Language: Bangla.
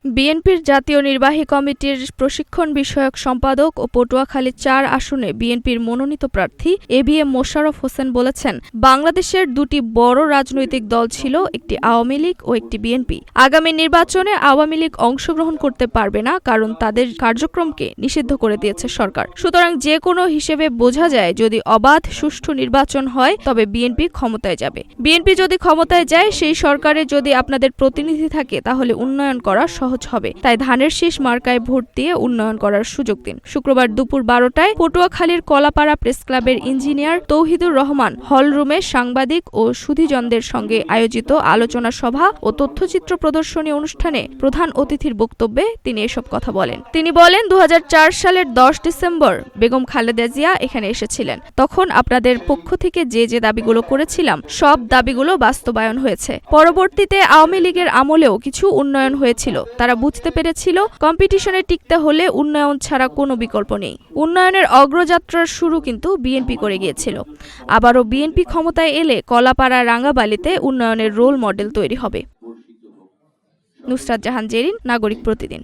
বিএনপির জাতীয় নির্বাহী কমিটির প্রশিক্ষণ বিষয়ক সম্পাদক ও পটুয়াখালী ৪ আসনে বিএনপির মনোনীত প্রার্থী এবিএম মোশাররফ হোসেন বলেছেন, বাংলাদেশের দুটি বড় রাজনৈতিক দল ছিল, একটি আওয়ামী লীগ ও একটি বিএনপি। আগামী নির্বাচনে আওয়ামী লীগ অংশগ্রহণ করতে পারবে না, কারণ তাদের কার্যক্রমকে নিষিদ্ধ করে দিয়েছে সরকার। সুতরাং যে কোনো হিসেবে বোঝা যায়, যদি অবাধ সুষ্ঠু নির্বাচন হয় তবে বিএনপি ক্ষমতায় যাবে। বিএনপি যদি ক্ষমতায় যায়, সেই সরকারে যদি আপনাদের প্রতিনিধি থাকে, তাহলে উন্নয়ন করা সহজ হবে। তাই ধানের শীষ মার্কায় ভোট দিয়ে উন্নয়ন করার সুযোগ দিন। শুক্রবার দুপুর ১২টায় পটুয়াখালীর কলাপাড়া প্রেস ক্লাবের ইঞ্জিনিয়ার তৌহিদুর রহমান হলরুমে সাংবাদিক ও সুধীজনদের সঙ্গে আয়োজিত আলোচনা সভা ও তথ্যচিত্র প্রদর্শনী অনুষ্ঠানে প্রধান অতিথির বক্তব্যে তিনি এসব কথা বলেন। তিনি বলেন, ২০০৪ সালের ১০ ডিসেম্বর বেগম খালেদা জিয়া এখানে এসেছিলেন। তখন আপনাদের পক্ষ থেকে যে যে দাবিগুলো করেছিলাম, সব দাবিগুলো বাস্তবায়ন হয়েছে। পরবর্তীতে আওয়ামী লীগের আমলেও কিছু উন্নয়ন হয়েছিল। তারা বুঝতে পেরেছিল, কম্পিটিশনে টিকতে হলে উন্নয়ন ছাড়া কোনো বিকল্প নেই। উন্নয়নের অগ্রযাত্রার শুরু কিন্তু বিএনপি করে গিয়েছিল। আবারও বিএনপি ক্ষমতায় এলে কলাপাড়া রাঙ্গাবালিতে উন্নয়নের রোল মডেল তৈরি হবে। নুসরাত জাহান জেরিন, নাগরিক প্রতিদিন।